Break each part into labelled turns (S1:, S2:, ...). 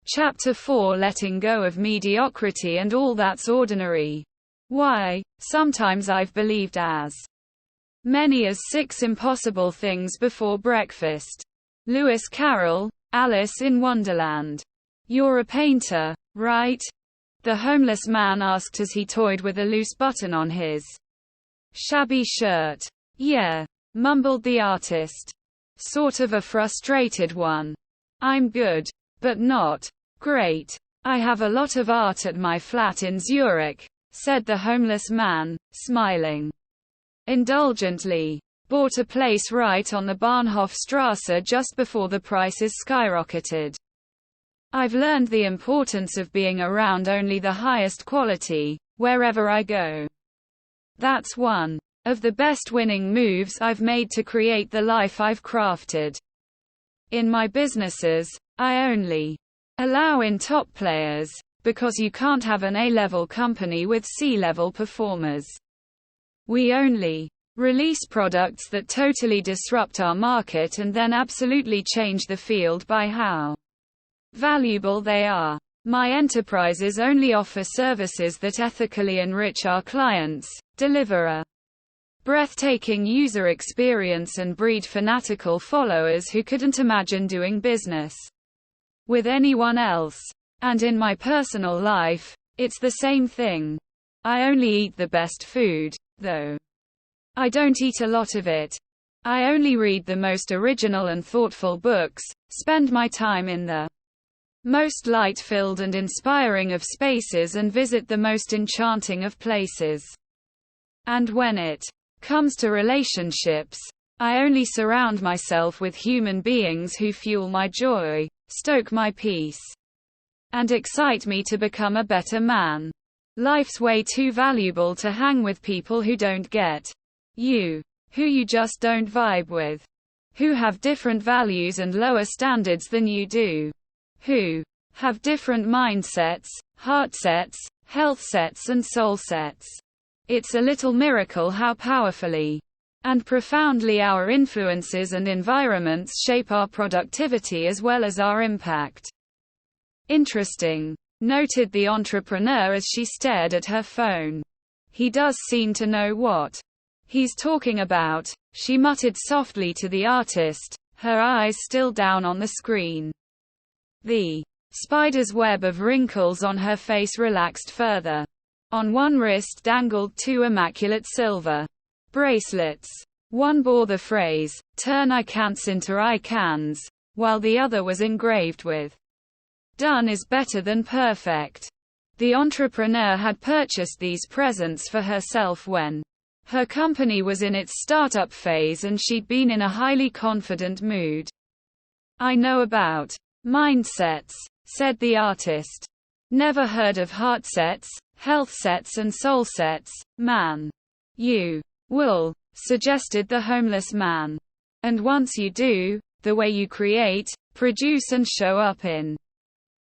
S1: Chapter 4, Letting Go of Mediocrity and All That's Ordinary. Why, sometimes I've believed as many as 6 impossible things before breakfast. Lewis Carroll, Alice in Wonderland. You're a painter, right? The homeless man asked as he toyed with a loose button on his shabby shirt. Yeah, mumbled the artist. Sort of a frustrated one. I'm good. But not great. I have a lot of art at my flat in Zurich, said the homeless man, smiling indulgently. Bought a place right on the Bahnhofstrasse just before the prices skyrocketed. I've learned the importance of being around only the highest quality, wherever I go. That's one of the best winning moves I've made to create the life I've crafted. In my businesses, I only allow in top players, because you can't have an A-level company with C-level performers. We only release products that totally disrupt our market and then absolutely change the field by how valuable they are. My enterprises only offer services that ethically enrich our clients, deliver a breathtaking user experience and breed fanatical followers who couldn't imagine doing business with anyone else. And in my personal life, it's the same thing. I only eat the best food, though I don't eat a lot of it. I only read the most original and thoughtful books, spend my time in the most light-filled and inspiring of spaces and visit the most enchanting of places. And when it comes to relationships, I only surround myself with human beings who fuel my joy, stoke my peace, and excite me to become a better man. Life's way too valuable to hang with people who don't get you, who you just don't vibe with, who have different values and lower standards than you do, who have different mindsets, heartsets, healthsets and soulsets. It's a little miracle how powerfully and profoundly our influences and environments shape our productivity as well as our impact. Interesting, noted the entrepreneur as she stared at her phone. He does seem to know what he's talking about, she muttered softly to the artist, her eyes still down on the screen. The spider's web of wrinkles on her face relaxed further. On one wrist dangled 2 immaculate silver bracelets. One bore the phrase, "Turn I can'ts into I cans," while the other was engraved with, "Done is better than perfect." The entrepreneur had purchased these presents for herself when her company was in its startup phase and she'd been in a highly confident mood. "I know about mindsets," said the artist. "Never heard of heartsets, healthsets and soulsets, man." "You will," suggested the homeless man. "And once you do, the way you create, produce and show up in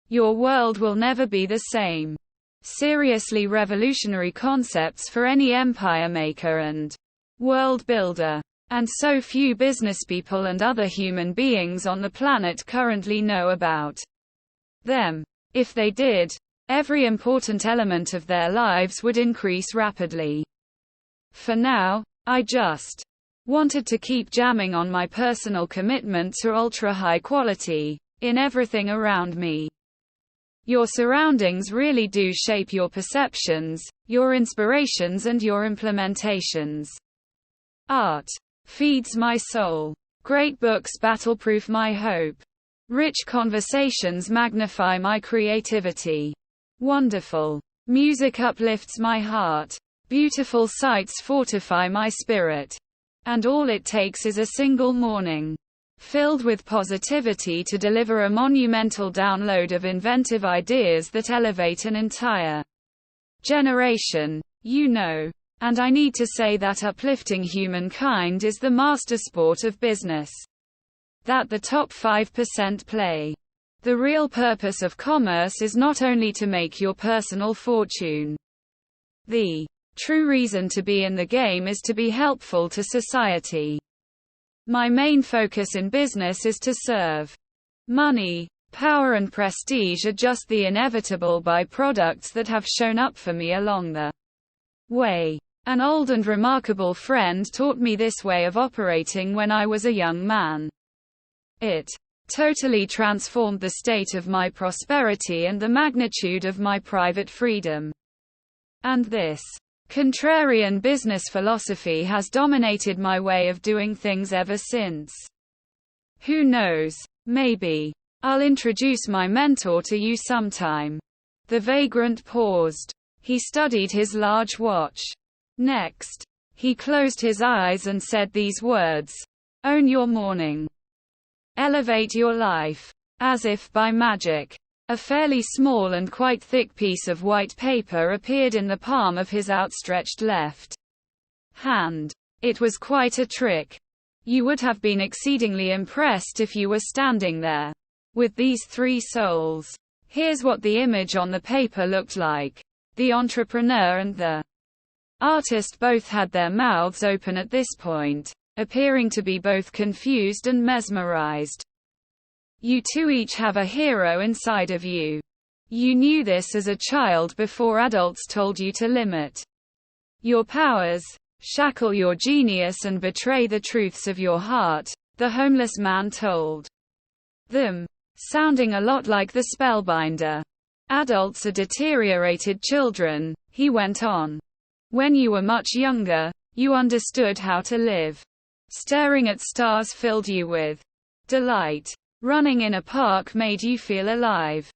S1: your world will never be the same." Seriously revolutionary concepts for any empire maker and world builder. And so few businesspeople and other human beings on the planet currently know about them. If they did, every important element of their lives would increase rapidly. For now, I just wanted to keep jamming on my personal commitment to ultra-high quality in everything around me. Your surroundings really do shape your perceptions, your inspirations and your implementations. Art feeds my soul. Great books battle-proof my hope. Rich conversations magnify my creativity. Wonderful music uplifts my heart. Beautiful sights fortify my spirit. And all it takes is a single morning filled with positivity to deliver a monumental download of inventive ideas that elevate an entire generation. You know. And I need to say that uplifting humankind is the master sport of business that the top 5% play. The real purpose of commerce is not only to make your personal fortune. The true reason to be in the game is to be helpful to society. My main focus in business is to serve money, Power and prestige are just the inevitable byproducts that have shown up for me along the way. An old and remarkable friend taught me this way of operating when I was a young man. It totally transformed the state of my prosperity and the magnitude of my private freedom. And this contrarian business philosophy has dominated my way of doing things ever since. Who knows? Maybe I'll introduce my mentor to you sometime. The vagrant paused. He studied his large watch. Next, he closed his eyes and said these words: "Own your morning. Elevate your life." As if by magic, a fairly small and quite thick piece of white paper appeared in the palm of his outstretched left hand. It was quite a trick. You would have been exceedingly impressed if you were standing there with these three souls. Here's what the image on the paper looked like. The entrepreneur and the artist both had their mouths open at this point, appearing to be both confused and mesmerized. You two each have a hero inside of you. You knew this as a child before adults told you to limit your powers, shackle your genius and betray the truths of your heart, the homeless man told them, sounding a lot like the spellbinder. Adults are deteriorated children, he went on. When you were much younger, you understood how to live. Staring at stars filled you with delight. Running in a park made you feel alive.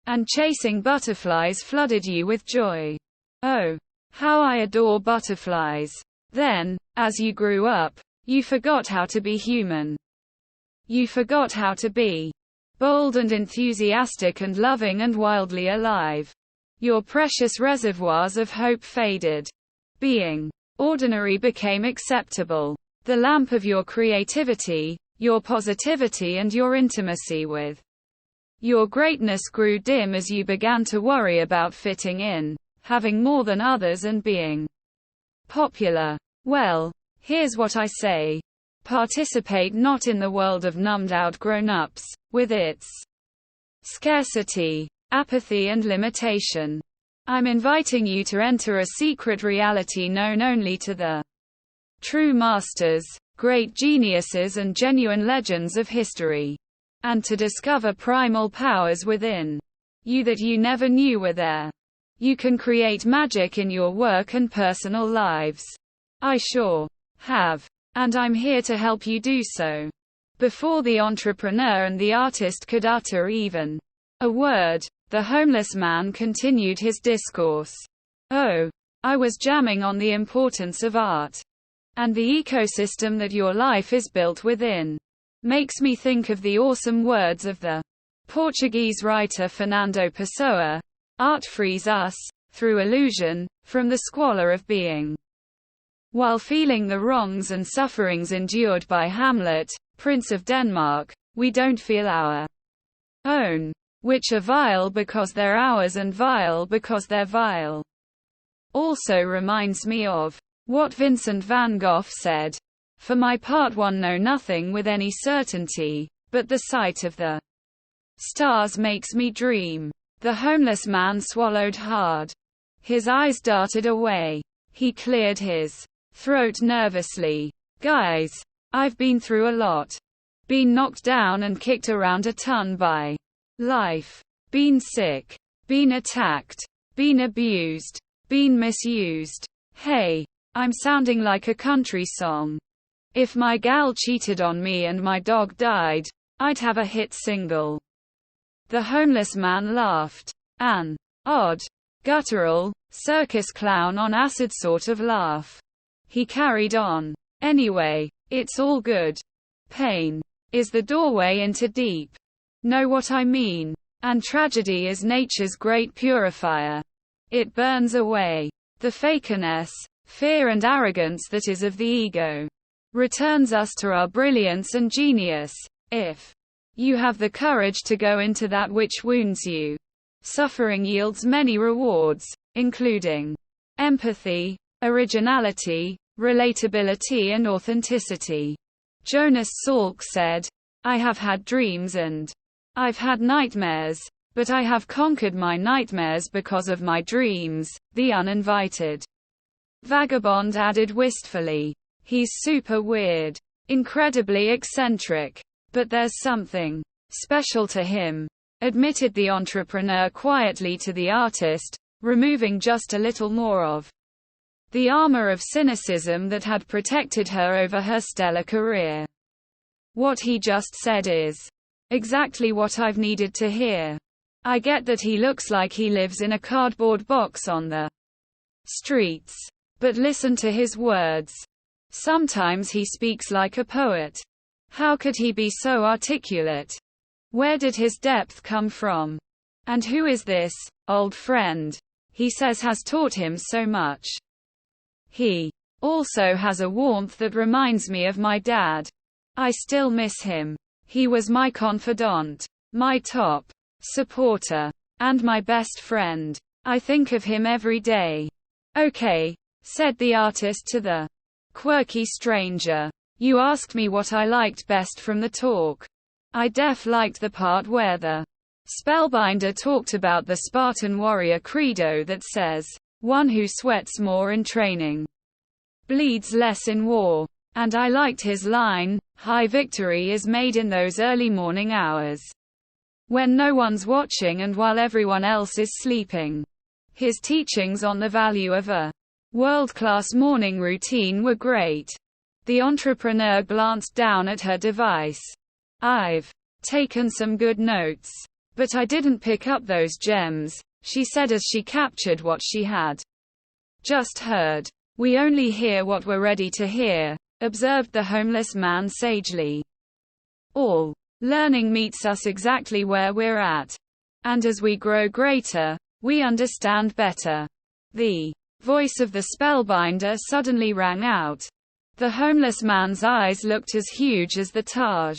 S1: And chasing butterflies flooded you with joy. Oh, how I adore butterflies. Then, as you grew up, you forgot how to be human. You forgot how to be bold and enthusiastic and loving and wildly alive. Your precious reservoirs of hope faded. Being ordinary became acceptable. The lamp of your creativity, your positivity and your intimacy with your greatness grew dim as you began to worry about fitting in, having more than others and being popular. Well, here's what I say. Participate not in the world of numbed-out grown-ups, with its scarcity, apathy and limitation. I'm inviting you to enter a secret reality known only to the true masters, great geniuses and genuine legends of history. And to discover primal powers within you that you never knew were there. You can create magic in your work and personal lives. I sure have. And I'm here to help you do so. Before the entrepreneur and the artist could utter even a word, the homeless man continued his discourse. Oh, I was jamming on the importance of art. And the ecosystem that your life is built within. Makes me think of the awesome words of the Portuguese writer Fernando Pessoa. Art frees us, through illusion, from the squalor of being. While feeling the wrongs and sufferings endured by Hamlet, Prince of Denmark, we don't feel our own, which are vile because they're ours and vile because they're vile. Also reminds me of what Vincent van Gogh said. For my part, one know nothing with any certainty, but the sight of the stars makes me dream. The homeless man swallowed hard. His eyes darted away. He cleared his throat nervously. Guys, I've been through a lot. Been knocked down and kicked around a ton by life. Been sick. Been attacked. Been abused. Been misused. Hey, I'm sounding like a country song. If my gal cheated on me and my dog died, I'd have a hit single. The homeless man laughed. An odd, guttural, circus clown on acid sort of laugh. He carried on. Anyway, it's all good. Pain is the doorway into deep. Know what I mean? And tragedy is nature's great purifier. It burns away the fakeness, fear and arrogance that is of the ego. Returns us to our brilliance and genius. If you have the courage to go into that which wounds you. Suffering yields many rewards, including empathy, originality, relatability and authenticity. Jonas Salk said, I have had dreams and I've had nightmares, but I have conquered my nightmares because of my dreams, the uninvited vagabond added wistfully. He's super weird. Incredibly eccentric. But there's something special to him, admitted the entrepreneur quietly to the artist, removing just a little more of the armor of cynicism that had protected her over her stellar career. What he just said is exactly what I've needed to hear. I get that he looks like he lives in a cardboard box on the streets. But listen to his words. Sometimes he speaks like a poet. How could he be so articulate? Where did his depth come from? And who is this old friend he says has taught him so much? He also has a warmth that reminds me of my dad. I still miss him. He was my confidant, my top supporter, and my best friend. I think of him every day. Okay, said the artist to the quirky stranger. You asked me what I liked best from the talk. I liked the part where the spellbinder talked about the Spartan warrior credo that says, one who sweats more in training bleeds less in war. And I liked his line, high victory is made in those early morning hours, when no one's watching and while everyone else is sleeping. His teachings on the value of a world-class morning routine were great. The entrepreneur glanced down at her device. I've taken some good notes. But I didn't pick up those gems, she said as she captured what she had just heard. We only hear what we're ready to hear, observed the homeless man sagely. All learning meets us exactly where we're at. And as we grow greater, we understand better. The voice of the spellbinder suddenly rang out. The homeless man's eyes looked as huge as the Taj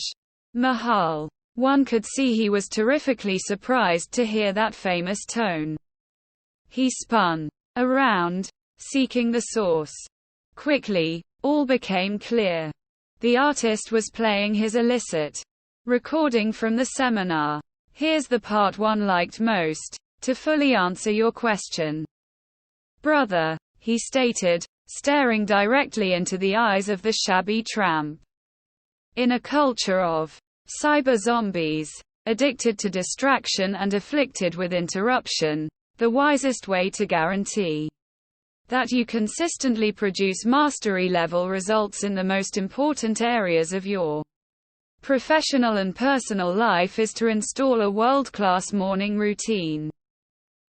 S1: Mahal. One could see he was terrifically surprised to hear that famous tone. He spun around, seeking the source. Quickly, all became clear. The artist was playing his illicit recording from the seminar. Here's the part one liked most. To fully answer your question, brother, he stated, staring directly into the eyes of the shabby tramp. In a culture of cyber zombies, addicted to distraction and afflicted with interruption, the wisest way to guarantee that you consistently produce mastery-level results in the most important areas of your professional and personal life is to install a world-class morning routine.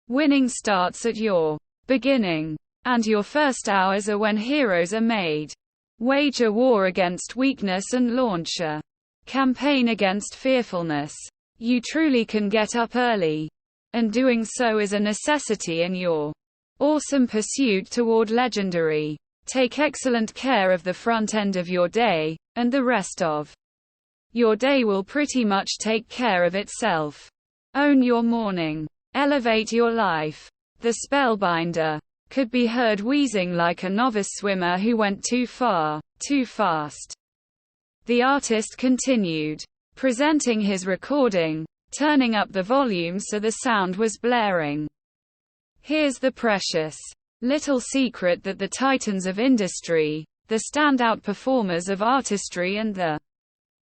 S1: Winning starts at your beginning. And your first hours are when heroes are made. Wage a war against weakness and launch a campaign against fearfulness. You truly can get up early. And doing so is a necessity in your awesome pursuit toward legendary. Take excellent care of the front end of your day, and the rest of your day will pretty much take care of itself. Own your morning. Elevate your life. The spellbinder could be heard wheezing like a novice swimmer who went too far, too fast. The artist continued, presenting his recording, turning up the volume so the sound was blaring. Here's the precious little secret that the titans of industry, the standout performers of artistry and the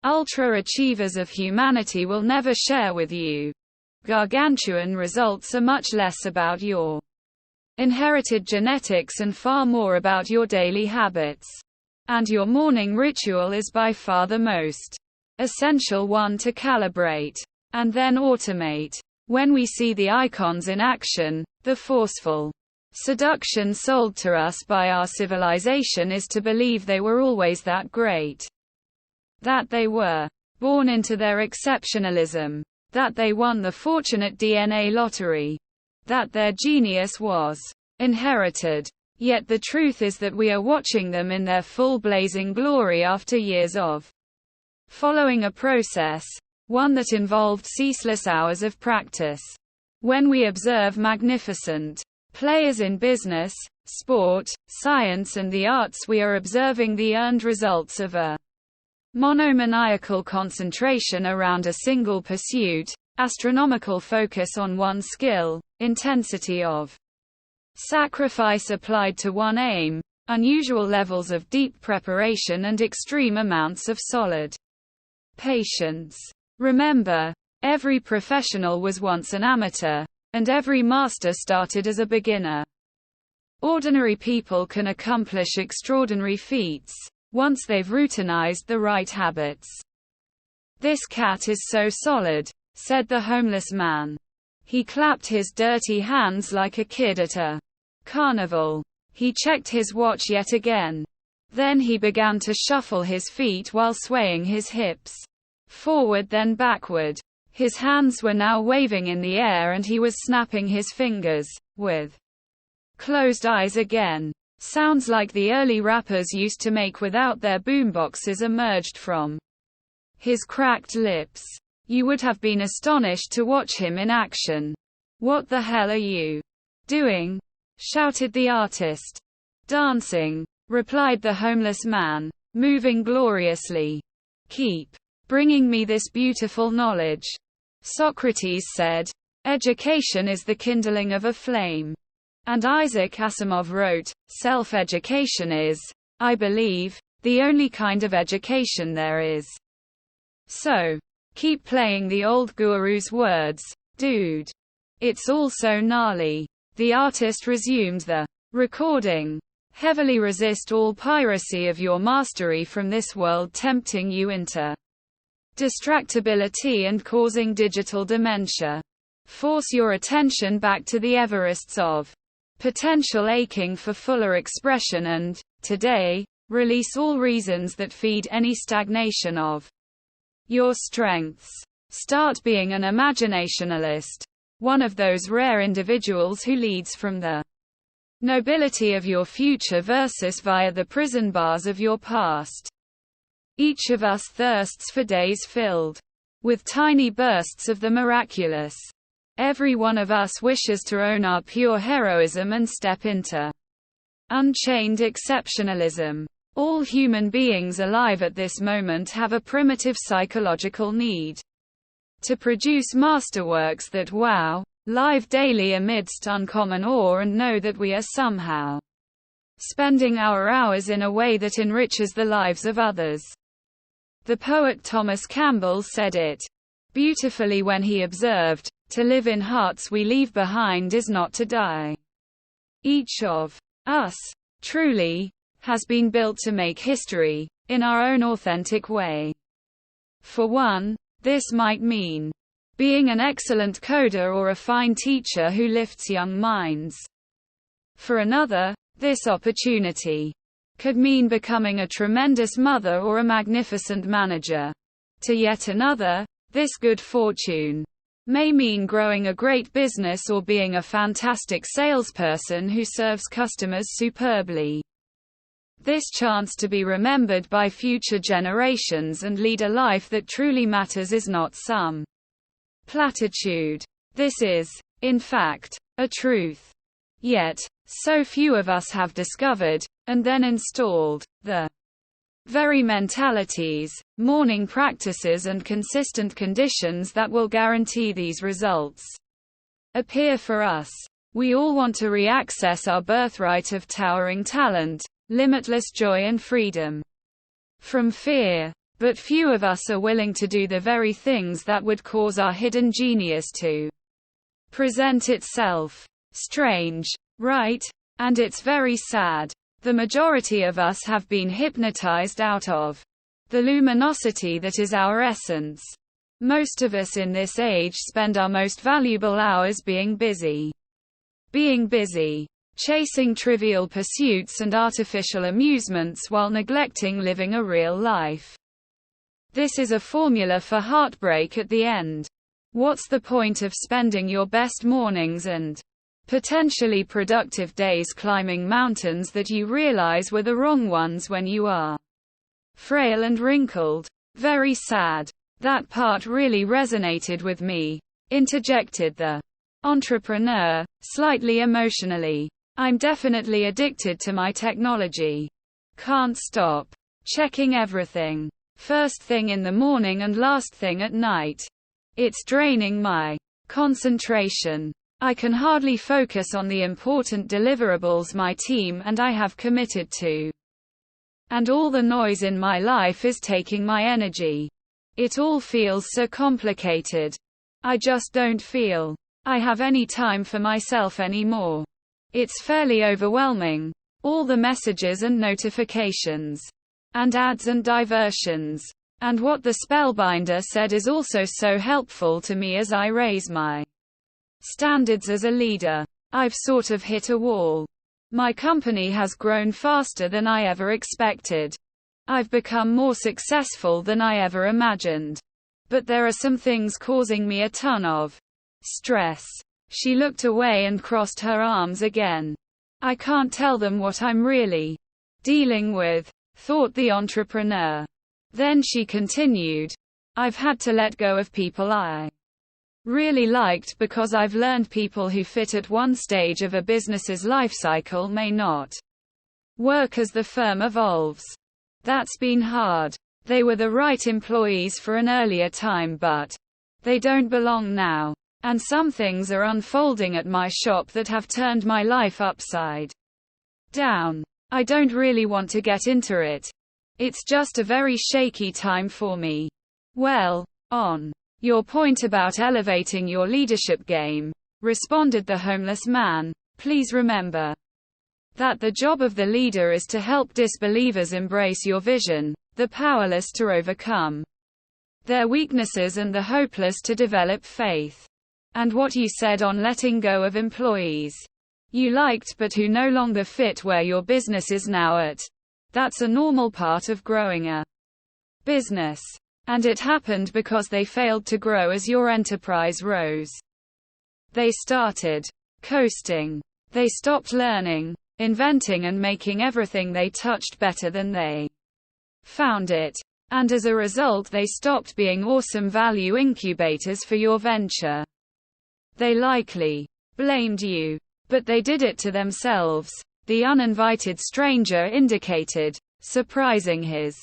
S1: ultra-achievers of humanity will never share with you. Gargantuan results are much less about your inherited genetics and far more about your daily habits. And your morning ritual is by far the most essential one to calibrate and then automate. When we see the icons in action, the forceful seduction sold to us by our civilization is to believe they were always that great. That they were born into their exceptionalism. That they won the fortunate DNA lottery. That their genius was inherited. Yet the truth is that we are watching them in their full blazing glory after years of following a process, one that involved ceaseless hours of practice. When we observe magnificent players in business, sport, science and the arts, we are observing the earned results of a Monomaniacal concentration around a single pursuit, astronomical focus on one skill, intensity of sacrifice applied to one aim, unusual levels of deep preparation and extreme amounts of solid patience. Remember, every professional was once an amateur, and every master started as a beginner. Ordinary people can accomplish extraordinary feats, once they've routinized the right habits. "This cat is so solid," said the homeless man. He clapped his dirty hands like a kid at a carnival. He checked his watch yet again. Then he began to shuffle his feet while swaying his hips forward then backward. His hands were now waving in the air and he was snapping his fingers, with closed eyes again. Sounds like the early rappers used to make without their boomboxes emerged from his cracked lips. You would have been astonished to watch him in action. "What the hell are you doing?" shouted the artist. "Dancing," replied the homeless man, moving gloriously. "Keep bringing me this beautiful knowledge." Socrates said, "Education is the kindling of a flame." And Isaac Asimov wrote, "Self-education is, I believe, the only kind of education there is." So, keep playing the old guru's words, dude. It's all so gnarly. The artist resumed the recording. Heavily resist all piracy of your mastery from this world tempting you into distractibility and causing digital dementia. Force your attention back to the Everests of potential aching for fuller expression and, today, release all reasons that feed any stagnation of your strengths. Start being an imaginationalist. One of those rare individuals who leads from the nobility of your future versus via the prison bars of your past. Each of us thirsts for days filled with tiny bursts of the miraculous. Every one of us wishes to own our pure heroism and step into unchained exceptionalism. All human beings alive at this moment have a primitive psychological need to produce masterworks that wow, live daily amidst uncommon awe and know that we are somehow spending our hours in a way that enriches the lives of others. The poet Thomas Campbell said it beautifully when he observed, "To live in hearts we leave behind is not to die." Each of us, truly, has been built to make history, in our own authentic way. For one, this might mean being an excellent coder or a fine teacher who lifts young minds. For another, this opportunity could mean becoming a tremendous mother or a magnificent manager. To yet another, this good fortune may mean growing a great business or being a fantastic salesperson who serves customers superbly. This chance to be remembered by future generations and lead a life that truly matters is not some platitude. This is, in fact, a truth. Yet, so few of us have discovered, and then installed, the very mentalities, morning practices and consistent conditions that will guarantee these results appear for us. We all want to reaccess our birthright of towering talent, limitless joy and freedom from fear. But few of us are willing to do the very things that would cause our hidden genius to present itself. Strange, right? And it's very sad. The majority of us have been hypnotized out of the luminosity that is our essence. Most of us in this age spend our most valuable hours being busy. Being busy. Chasing trivial pursuits and artificial amusements while neglecting living a real life. This is a formula for heartbreak at the end. What's the point of spending your best mornings and potentially productive days climbing mountains that you realize were the wrong ones when you are frail and wrinkled? Very sad. That part really resonated with me, interjected the entrepreneur, slightly emotionally. I'm definitely addicted to my technology. Can't stop checking everything. first thing in the morning and last thing at night. It's draining my concentration. I can hardly focus on the important deliverables my team and I have committed to. And all the noise in my life is taking my energy. It all feels so complicated. I just don't feel I have any time for myself anymore. It's fairly overwhelming. All the messages and notifications. And ads and diversions. And what the spellbinder said is also so helpful to me as I raise my standards as a leader. I've sort of hit a wall. My company has grown faster than I ever expected. I've become more successful than I ever imagined. But there are some things causing me a ton of stress. She looked away and crossed her arms again. I can't tell them what I'm really dealing with, thought the entrepreneur. Then she continued. I've had to let go of people I really liked because I've learned people who fit at one stage of a business's life cycle may not work as the firm evolves. That's been hard. They were the right employees for an earlier time, but they don't belong now. And some things are unfolding at my shop that have turned my life upside down. I don't really want to get into it. It's just a very shaky time for me. Well, on your point about elevating your leadership game, responded the homeless man, please remember that the job of the leader is to help disbelievers embrace your vision, the powerless to overcome their weaknesses and the hopeless to develop faith. And what you said on letting go of employees you liked but who no longer fit where your business is now at, that's a normal part of growing a business. And it happened because they failed to grow as your enterprise rose. They started coasting. They stopped learning, inventing and making everything they touched better than they found it. And as a result they stopped being awesome value incubators for your venture. They likely blamed you. But they did it to themselves, the uninvited stranger indicated, surprising his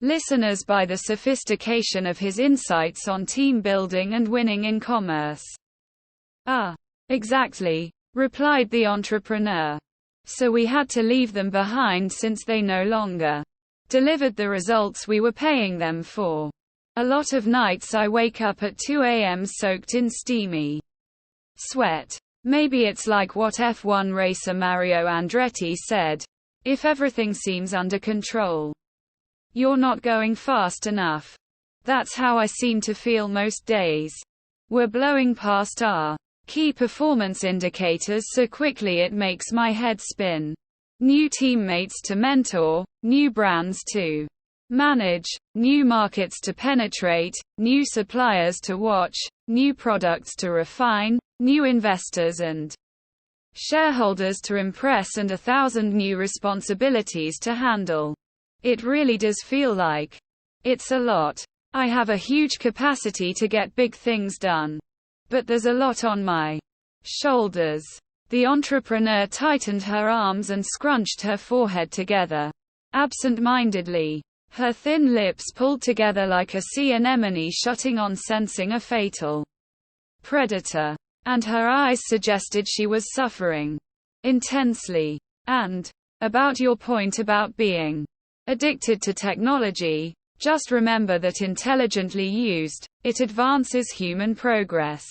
S1: listeners by the sophistication of his insights on team building and winning in commerce. Exactly, replied the entrepreneur. So we had to leave them behind since they no longer delivered the results we were paying them for. A lot of nights I wake up at 2 a.m. soaked in steamy sweat. Maybe it's like what F1 racer Mario Andretti said. If everything seems under control, you're not going fast enough. That's how I seem to feel most days. We're blowing past our key performance indicators so quickly it makes my head spin. New teammates to mentor, new brands to manage, new markets to penetrate, new suppliers to watch, new products to refine, new investors and shareholders to impress and 1,000 new responsibilities to handle. It really does feel like it's a lot. I have a huge capacity to get big things done. But there's a lot on my shoulders. The entrepreneur tightened her arms and scrunched her forehead together, absent-mindedly. Her thin lips pulled together like a sea anemone shutting on sensing a fatal predator. And her eyes suggested she was suffering intensely. And about your point about being addicted to technology, just remember that intelligently used, it advances human progress.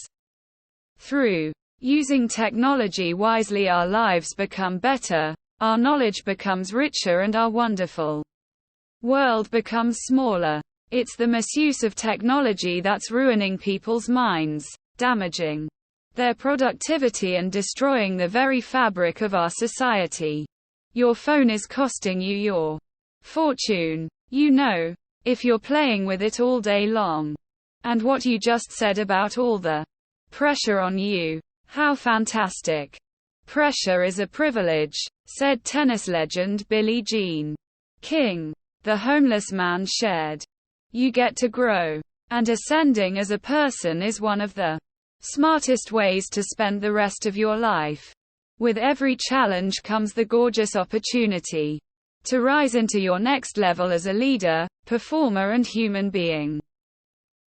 S1: Through using technology wisely, our lives become better, our knowledge becomes richer, and our wonderful world becomes smaller. It's the misuse of technology that's ruining people's minds, damaging their productivity and destroying the very fabric of our society. Your phone is costing you your fortune, you know, if you're playing with it all day long. And what you just said about all the pressure on you, how fantastic. Pressure is a privilege, said tennis legend Billie Jean King. The homeless man shared. You get to grow. And ascending as a person is one of the smartest ways to spend the rest of your life. With every challenge comes the gorgeous opportunity to rise into your next level as a leader, performer and human being.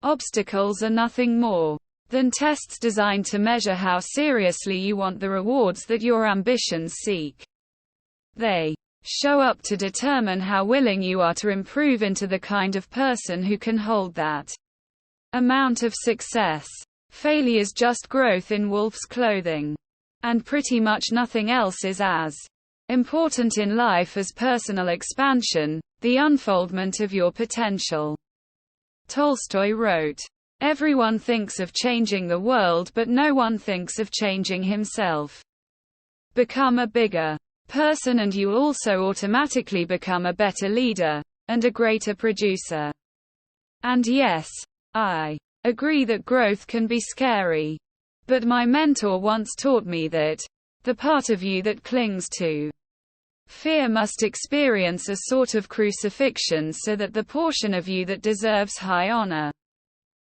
S1: Obstacles are nothing more than tests designed to measure how seriously you want the rewards that your ambitions seek. They show up to determine how willing you are to improve into the kind of person who can hold that amount of success. Failure's just growth in wolf's clothing. And pretty much nothing else is as important in life as personal expansion, the unfoldment of your potential. Tolstoy wrote, "Everyone thinks of changing the world, but no one thinks of changing himself." Become a bigger person and you'll also automatically become a better leader, and a greater producer. And yes, I agree that growth can be scary. But my mentor once taught me that the part of you that clings to fear must experience a sort of crucifixion so that the portion of you that deserves high honor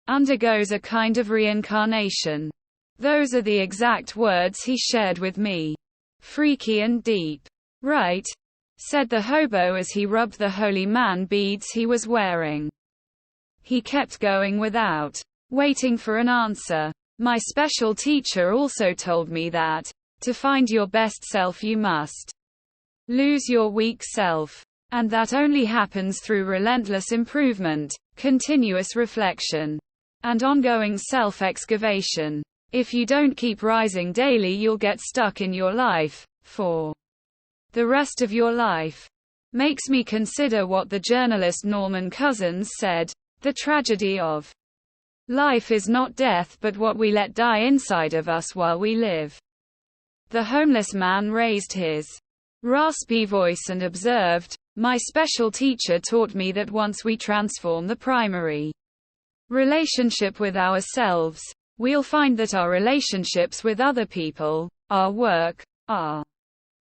S1: undergoes a kind of reincarnation. Those are the exact words he shared with me. Freaky and deep. Right? Said the hobo as he rubbed the holy man beads he was wearing. He kept going without waiting for an answer. My special teacher also told me that, to find your best self you must lose your weak self. And that only happens through relentless improvement, continuous reflection, and ongoing self-excavation. If you don't keep rising daily, you'll get stuck in your life, for the rest of your life. Makes me consider what the journalist Norman Cousins said, the tragedy of life is not death but what we let die inside of us while we live. The homeless man raised his raspy voice and observed, "My special teacher taught me that once we transform the primary relationship with ourselves, we'll find that our relationships with other people, our work, our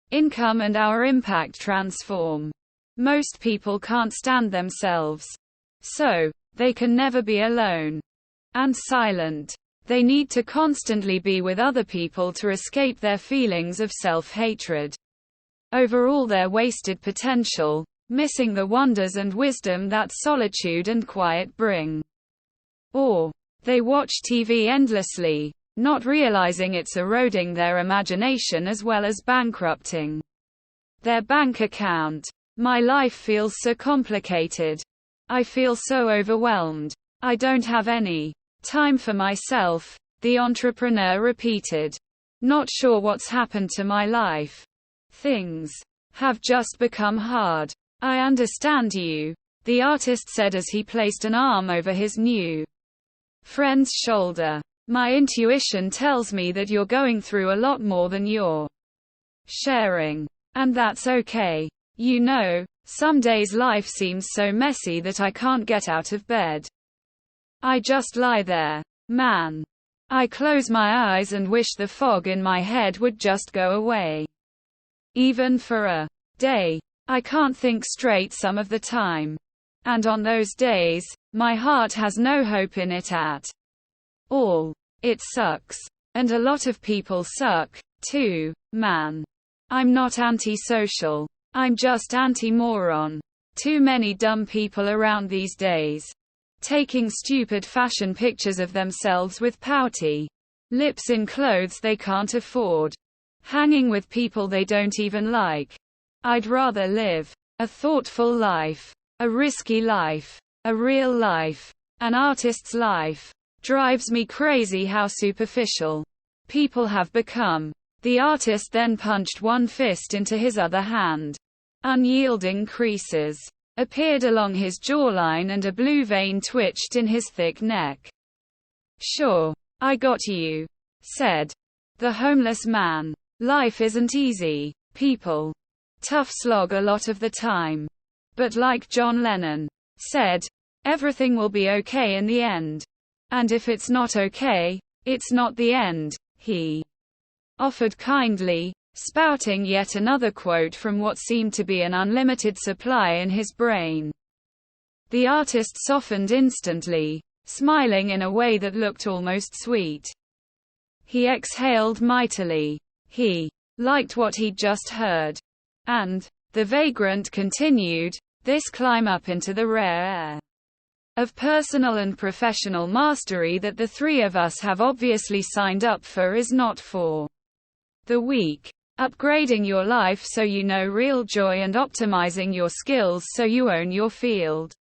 S1: income and our impact transform. Most people can't stand themselves. So, they can never be alone and silent. They need to constantly be with other people to escape their feelings of self-hatred over all their wasted potential, missing the wonders and wisdom that solitude and quiet bring. Or, they watch TV endlessly, not realizing it's eroding their imagination as well as bankrupting their bank account. My life feels so complicated. I feel so overwhelmed. I don't have any time for myself," the entrepreneur repeated. "Not sure what's happened to my life. Things have just become hard." "I understand you," the artist said as he placed an arm over his new friend's shoulder. "My intuition tells me that you're going through a lot more than you're sharing. And that's okay. You know, some days life seems so messy that I can't get out of bed. I just lie there. Man. I close my eyes and wish the fog in my head would just go away. Even for a day. I can't think straight some of the time. And on those days, my heart has no hope in it at all. It sucks. And a lot of people suck, too, man. I'm not antisocial. I'm just anti-moron. Too many dumb people around these days. Taking stupid fashion pictures of themselves with pouty lips in clothes they can't afford. Hanging with people they don't even like. I'd rather live a thoughtful life. A risky life. A real life. An artist's life. Drives me crazy how superficial people have become." The artist then punched one fist into his other hand. Unyielding creases appeared along his jawline and a blue vein twitched in his thick neck. "Sure. I got you," said the homeless man. "Life isn't easy. People tough slog a lot of the time. But like John Lennon said, everything will be okay in the end. And if it's not okay, it's not the end," he offered kindly, spouting yet another quote from what seemed to be an unlimited supply in his brain. The artist softened instantly, smiling in a way that looked almost sweet. He exhaled mightily. He liked what he'd just heard. And The vagrant continued, this climb up into the rare air of personal and professional mastery that the three of us have obviously signed up for is not for the weak. Upgrading your life so you know real joy and optimizing your skills so you own your field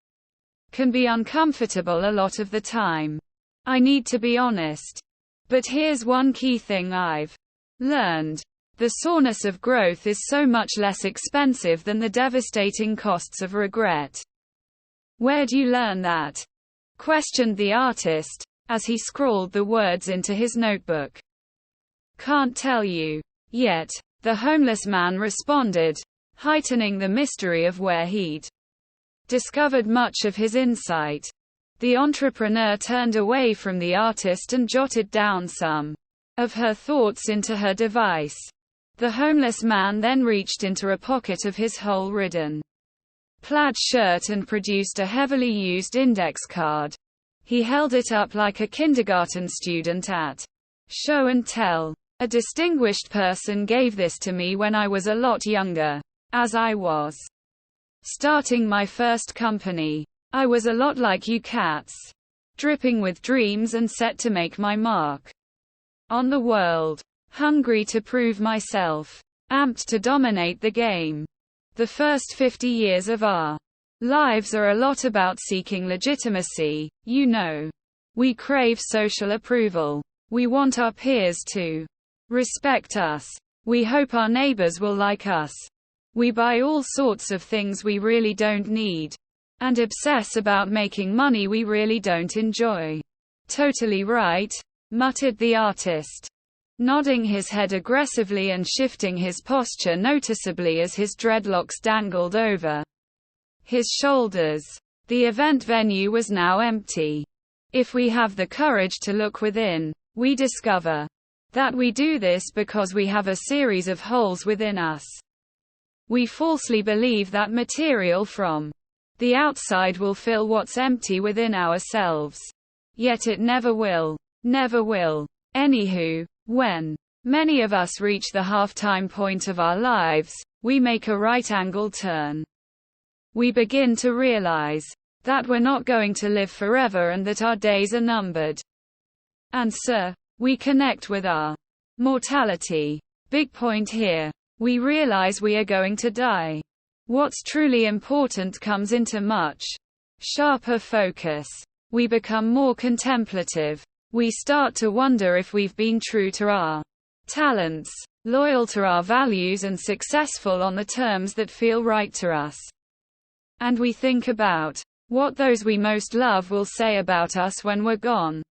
S1: can be uncomfortable a lot of the time. I need to be honest. But here's one key thing I've learned. The soreness of growth is so much less expensive than the devastating costs of regret. Where'd you learn that? Questioned the artist, as he scrawled the words into his notebook. Can't tell you yet, the homeless man responded, heightening the mystery of where he'd discovered much of his insight. The entrepreneur turned away from the artist and jotted down some of her thoughts into her device. The homeless man then reached into a pocket of his hole-ridden plaid shirt and produced a heavily used index card. He held it up like a kindergarten student at show and tell. A distinguished person gave this to me when I was a lot younger. As I was starting my first company, I was a lot like you cats, dripping with dreams and set to make my mark on the world, hungry to prove myself, amped to dominate the game. The first 50 years of our lives are a lot about seeking legitimacy, you know. We crave social approval. We want our peers to respect us. We hope our neighbors will like us. We buy all sorts of things we really don't need, and obsess about making money we really don't enjoy. Totally right, muttered the artist, nodding his head aggressively and shifting his posture noticeably as his dreadlocks dangled over his shoulders. The event venue was now empty. If we have the courage to look within, we discover that we do this because we have a series of holes within us. We falsely believe that material from the outside will fill what's empty within ourselves. Yet it never will. Never will. Anywho, when many of us reach the halftime point of our lives, we make a right-angle turn. We begin to realize that we're not going to live forever and that our days are numbered. And so, we connect with our mortality. Big point here. We realize we are going to die. What's truly important comes into much sharper focus. We become more contemplative. We start to wonder if we've been true to our talents, loyal to our values and successful on the terms that feel right to us. And we think about what those we most love will say about us when we're gone.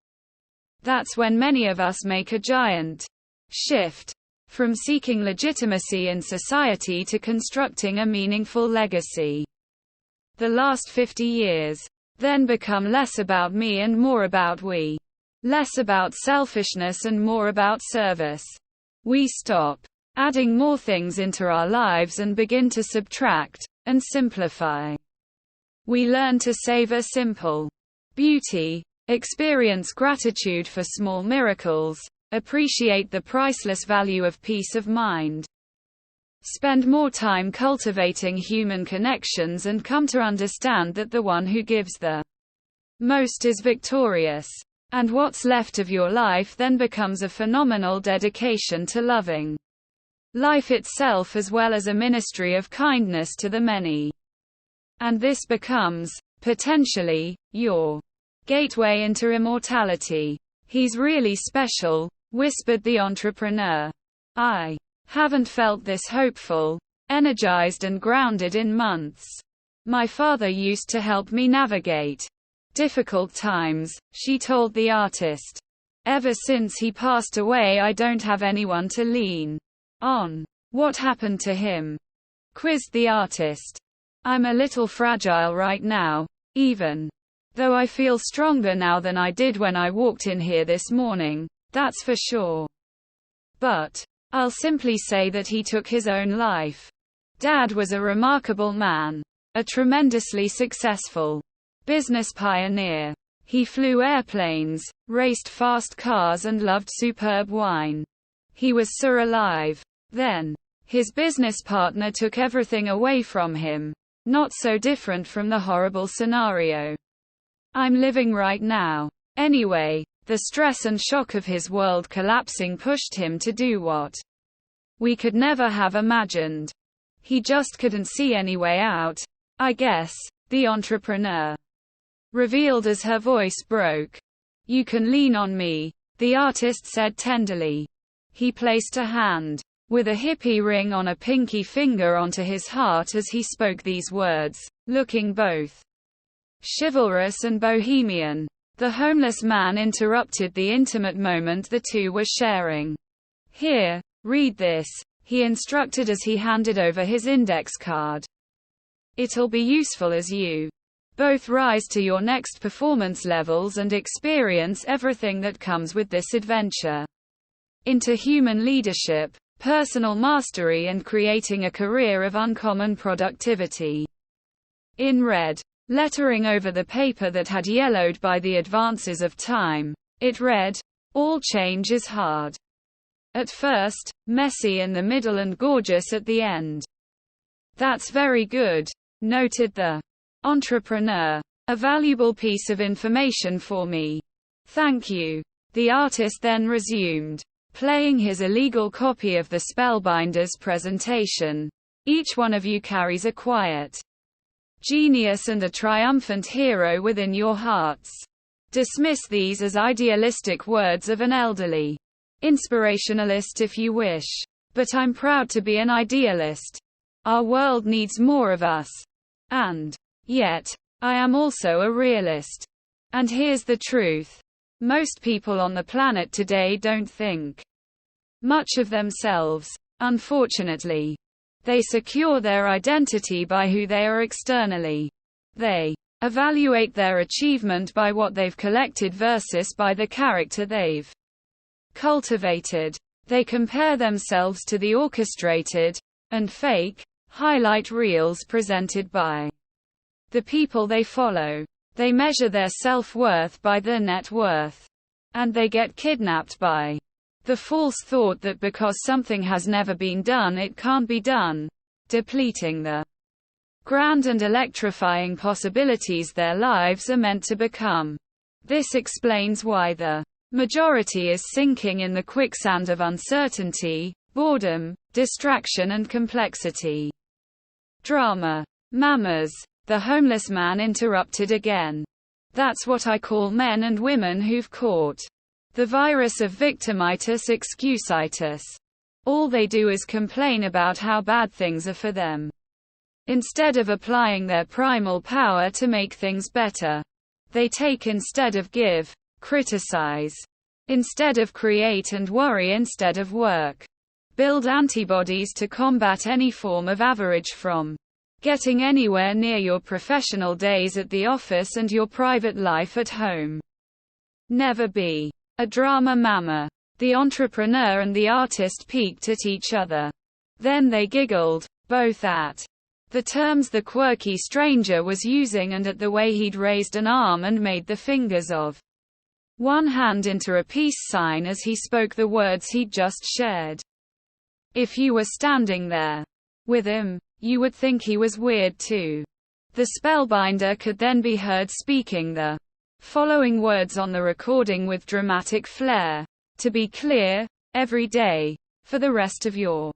S1: That's when many of us make a giant shift from seeking legitimacy in society to constructing a meaningful legacy. The last 50 years then become less about me and more about we. Less about selfishness and more about service. We stop adding more things into our lives and begin to subtract and simplify. We learn to savor simple beauty, experience gratitude for small miracles, appreciate the priceless value of peace of mind, spend more time cultivating human connections and come to understand that the one who gives the most is victorious. And what's left of your life then becomes a phenomenal dedication to loving life itself as well as a ministry of kindness to the many. And this becomes, potentially, your gateway into immortality. He's really special, whispered the entrepreneur. I haven't felt this hopeful, energized and grounded in months. My father used to help me navigate difficult times, she told the artist. Ever since he passed away, I don't have anyone to lean on. What happened to him? Quizzed the artist. I'm a little fragile right now, even though I feel stronger now than I did when I walked in here this morning, that's for sure. But I'll simply say that he took his own life. Dad was a remarkable man, a tremendously successful business pioneer. He flew airplanes, raced fast cars and loved superb wine. He was so alive then. His business partner took everything away from him. Not so different from the horrible scenario I'm living right now. Anyway, the stress and shock of his world collapsing pushed him to do what we could never have imagined. He just couldn't see any way out, I guess, the entrepreneur revealed as her voice broke. You can lean on me, the artist said tenderly. He placed a hand with a hippie ring on a pinky finger onto his heart as he spoke these words, looking both chivalrous and bohemian. The homeless man interrupted the intimate moment the two were sharing. Here, read this, he instructed as he handed over his index card. It'll be useful as you both rise to your next performance levels and experience everything that comes with this adventure into human leadership, personal mastery, and creating a career of uncommon productivity. In red lettering over the paper that had yellowed by the advances of time, it read, all change is hard. At first, messy in the middle and gorgeous at the end. That's very good, noted the entrepreneur. A valuable piece of information for me. Thank you. The artist then resumed, playing his illegal copy of the Spellbinder's presentation. Each one of you carries a quiet genius and a triumphant hero within your hearts. Dismiss these as idealistic words of an elderly inspirationalist if you wish. But I'm proud to be an idealist. Our world needs more of us. And yet, I am also a realist. And here's the truth. Most people on the planet today don't think much of themselves, unfortunately. They secure their identity by who they are externally. They evaluate their achievement by what they've collected versus by the character they've cultivated. They compare themselves to the orchestrated and fake highlight reels presented by the people they follow. They measure their self-worth by their net worth. And they get kidnapped by the false thought that because something has never been done it can't be done, depleting the grand and electrifying possibilities their lives are meant to become. This explains why the majority is sinking in the quicksand of uncertainty, boredom, distraction and complexity. Drama. Mamas. The homeless man interrupted again. That's what I call men and women who've caught the virus of victimitis excusitis. All they do is complain about how bad things are for them, instead of applying their primal power to make things better. They take instead of give, criticize instead of create, and worry instead of work. Build antibodies to combat any form of average from getting anywhere near your professional days at the office and your private life at home. Never be a drama mama. The entrepreneur and the artist peeked at each other. Then they giggled, both at the terms the quirky stranger was using and at the way he'd raised an arm and made the fingers of one hand into a peace sign as he spoke the words he'd just shared. If you were standing there with him, you would think he was weird too. The spellbinder could then be heard speaking the following words on the recording with dramatic flair. To be clear, every day, for the rest of your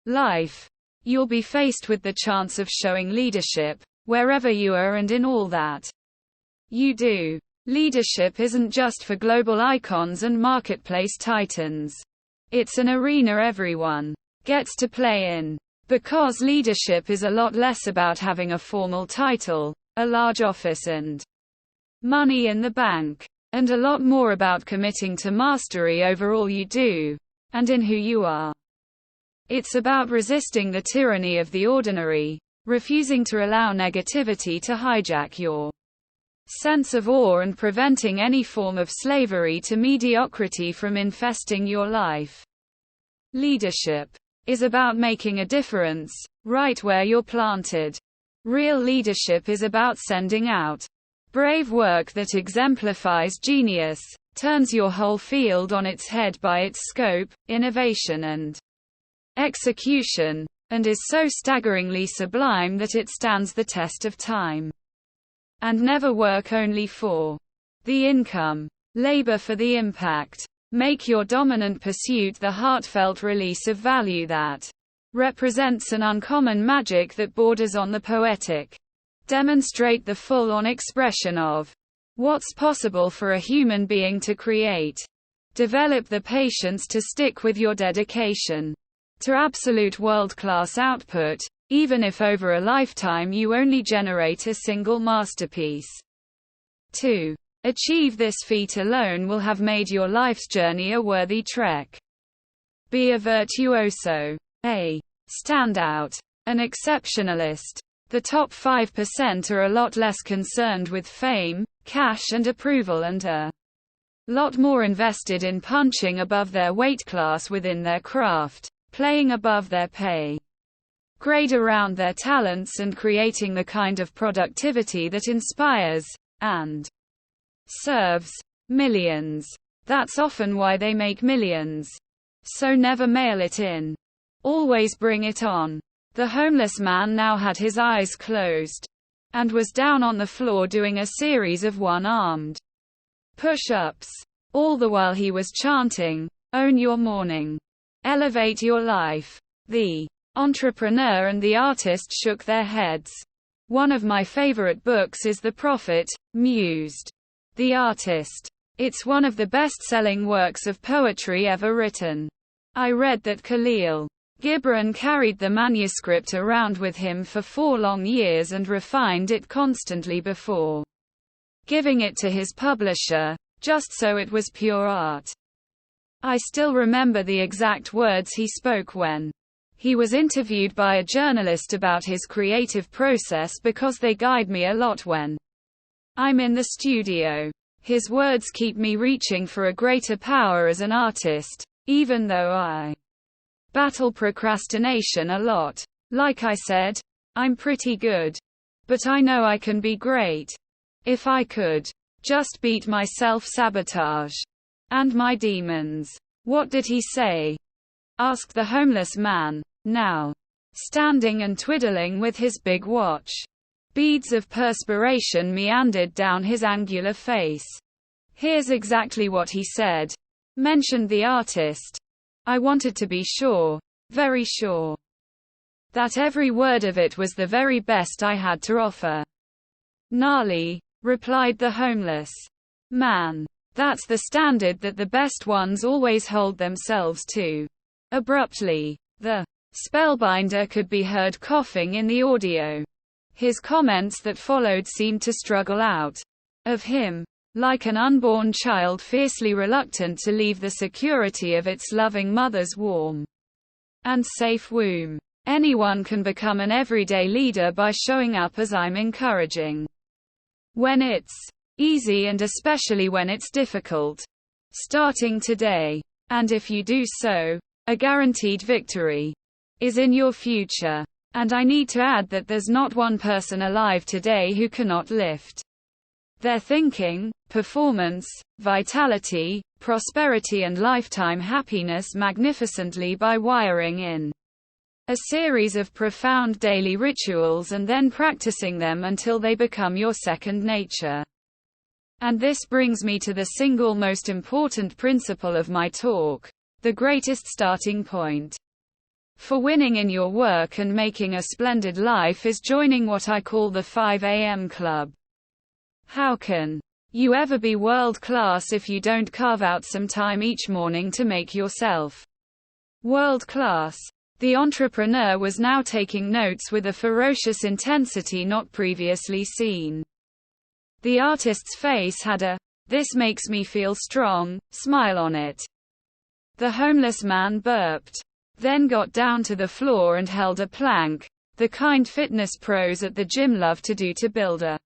S1: life, you'll be faced with the chance of showing leadership, wherever you are and in all that you do. Leadership isn't just for global icons and marketplace titans. It's an arena everyone gets to play in. Because leadership is a lot less about having a formal title, a large office and money in the bank, and a lot more about committing to mastery over all you do, and in who you are. It's about resisting the tyranny of the ordinary, refusing to allow negativity to hijack your sense of awe and preventing any form of slavery to mediocrity from infesting your life. Leadership is about making a difference, right where you're planted. Real leadership is about sending out brave work that exemplifies genius, turns your whole field on its head by its scope, innovation and execution, and is so staggeringly sublime that it stands the test of time. And never work only for the income. Labor for the impact. Make your dominant pursuit the heartfelt release of value that represents an uncommon magic that borders on the poetic. Demonstrate the full-on expression of what's possible for a human being to create. Develop the patience to stick with your dedication to absolute world-class output, even if over a lifetime you only generate a single masterpiece. 2. Achieve this feat alone will have made your life's journey a worthy trek. Be a virtuoso, a standout, an exceptionalist. The top 5% are a lot less concerned with fame, cash and approval and a lot more invested in punching above their weight class within their craft, playing above their pay grade around their talents and creating the kind of productivity that inspires and serves millions. That's often why they make millions. So never mail it in. Always bring it on. The homeless man now had his eyes closed and was down on the floor doing a series of one-armed push-ups. All the while he was chanting, "Own your morning. Elevate your life." The entrepreneur and the artist shook their heads. One of my favorite books is The Prophet, mused the artist. It's one of the best-selling works of poetry ever written. I read that Khalil Gibran carried the manuscript around with him for 4 long years and refined it constantly before giving it to his publisher, just so it was pure art. I still remember the exact words he spoke when he was interviewed by a journalist about his creative process because they guide me a lot when I'm in the studio. His words keep me reaching for a greater power as an artist, even though I battle procrastination a lot. Like I said, I'm pretty good. But I know I can be great. If I could just beat my self-sabotage and my demons. What did he say? Asked the homeless man, now standing and twiddling with his big watch. Beads of perspiration meandered down his angular face. Here's exactly what he said, mentioned the artist. I wanted to be sure, very sure, that every word of it was the very best I had to offer. Gnarly, replied the homeless man. That's the standard that the best ones always hold themselves to. Abruptly, the spellbinder could be heard coughing in the audio. His comments that followed seemed to struggle out of him, like an unborn child fiercely reluctant to leave the security of its loving mother's warm and safe womb. Anyone can become an everyday leader by showing up as I'm encouraging. When it's easy and especially when it's difficult. Starting today. And if you do so, a guaranteed victory is in your future. And I need to add that there's not one person alive today who cannot lift their thinking, performance, vitality, prosperity and lifetime happiness magnificently by wiring in a series of profound daily rituals and then practicing them until they become your second nature. And this brings me to the single most important principle of my talk, the greatest starting point for winning in your work and making a splendid life is joining what I call the 5 a.m. club. How can you ever be world class if you don't carve out some time each morning to make yourself world class? The entrepreneur was now taking notes with a ferocious intensity not previously seen. The artist's face had a "this makes me feel strong" smile on it. The homeless man burped, then got down to the floor and held a plank, the kind fitness pros at the gym love to do to build a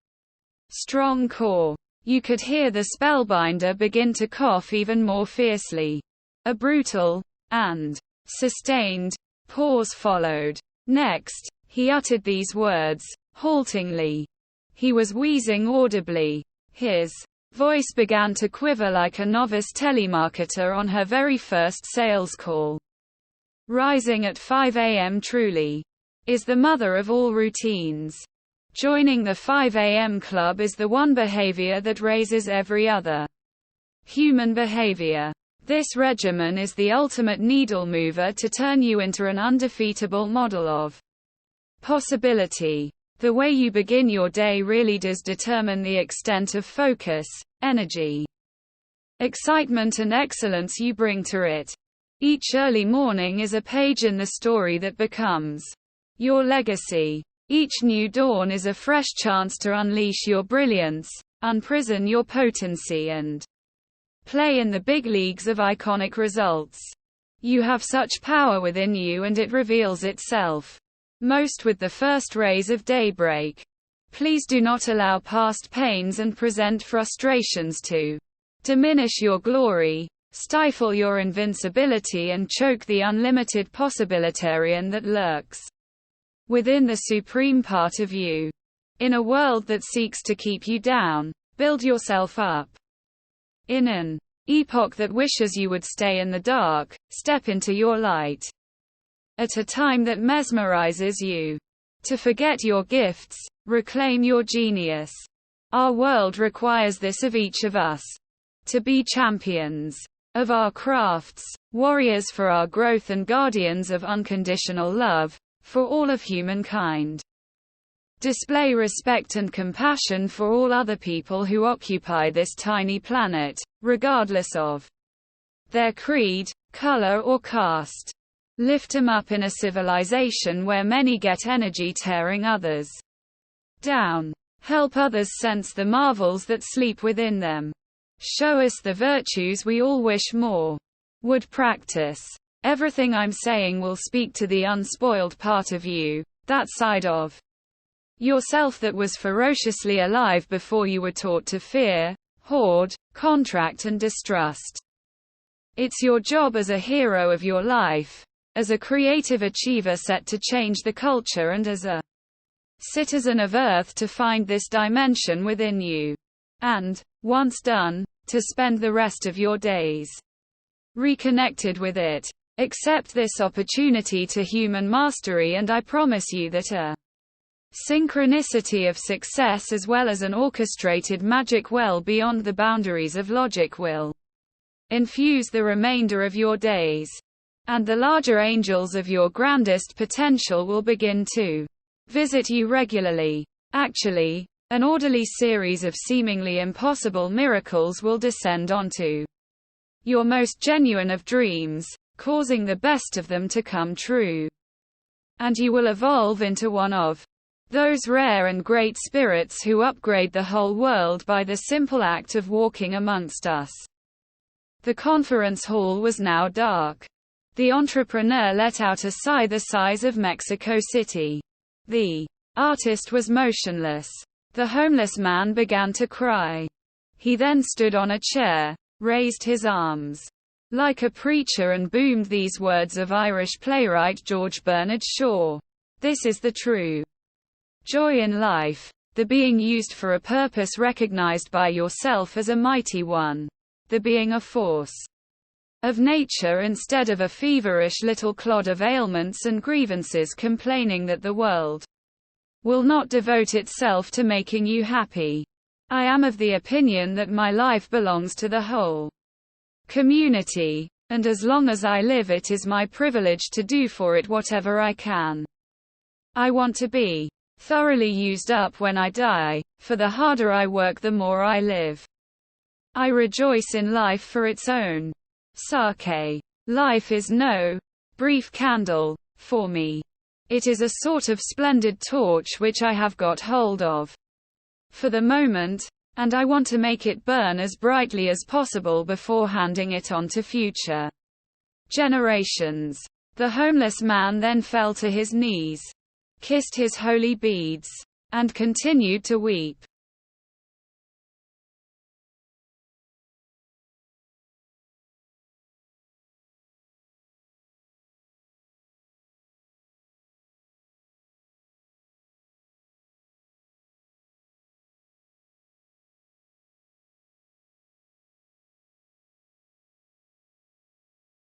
S1: strong core. You could hear the spellbinder begin to cough even more fiercely. A brutal and sustained pause followed. Next, he uttered these words, haltingly. He was wheezing audibly. His voice began to quiver like a novice telemarketer on her very first sales call. Rising at 5 a.m. truly is the mother of all routines. Joining the 5 a.m. club is the one behavior that raises every other human behavior. This regimen is the ultimate needle mover to turn you into an undefeatable model of possibility. The way you begin your day really does determine the extent of focus, energy, excitement and excellence you bring to it. Each early morning is a page in the story that becomes your legacy. Each new dawn is a fresh chance to unleash your brilliance, unprison your potency and play in the big leagues of iconic results. You have such power within you and it reveals itself most with the first rays of daybreak. Please do not allow past pains and present frustrations to diminish your glory, stifle your invincibility and choke the unlimited possibilitarian that lurks within the supreme part of you. In a world that seeks to keep you down, build yourself up. In an epoch that wishes you would stay in the dark, step into your light. At a time that mesmerizes you to forget your gifts, reclaim your genius. Our world requires this of each of us. To be champions of our crafts, warriors for our growth and guardians of unconditional love for all of humankind. Display respect and compassion for all other people who occupy this tiny planet, regardless of their creed, color or caste. Lift them up in a civilization where many get energy tearing others down. Help others sense the marvels that sleep within them. Show us the virtues we all wish more would practice. Everything I'm saying will speak to the unspoiled part of you, that side of yourself that was ferociously alive before you were taught to fear, hoard, contract and distrust. It's your job as a hero of your life, as a creative achiever set to change the culture and as a citizen of Earth to find this dimension within you. And, once done, to spend the rest of your days reconnected with it. Accept this opportunity to human mastery and I promise you that a synchronicity of success as well as an orchestrated magic well beyond the boundaries of logic will infuse the remainder of your days. And the larger angels of your grandest potential will begin to visit you regularly. Actually, an orderly series of seemingly impossible miracles will descend onto your most genuine of dreams, causing the best of them to come true. And you will evolve into one of those rare and great spirits who upgrade the whole world by the simple act of walking amongst us. The conference hall was now dark. The entrepreneur let out a sigh the size of Mexico City. The artist was motionless. The homeless man began to cry. He then stood on a chair, raised his arms like a preacher and boomed these words of Irish playwright George Bernard Shaw. This is the true joy in life, the being used for a purpose recognized by yourself as a mighty one, the being a force of nature instead of a feverish little clod of ailments and grievances complaining that the world will not devote itself to making you happy. I am of the opinion that my life belongs to the whole community, and as long as I live it is my privilege to do for it whatever I can. I want to be thoroughly used up when I die, for the harder I work the more I live. I rejoice in life for its own sake. Life is no brief candle for me. It is a sort of splendid torch which I have got hold of for the moment, and I want to make it burn as brightly as possible before handing it on to future generations. The homeless man then fell to his knees, kissed his holy beads, and continued to weep.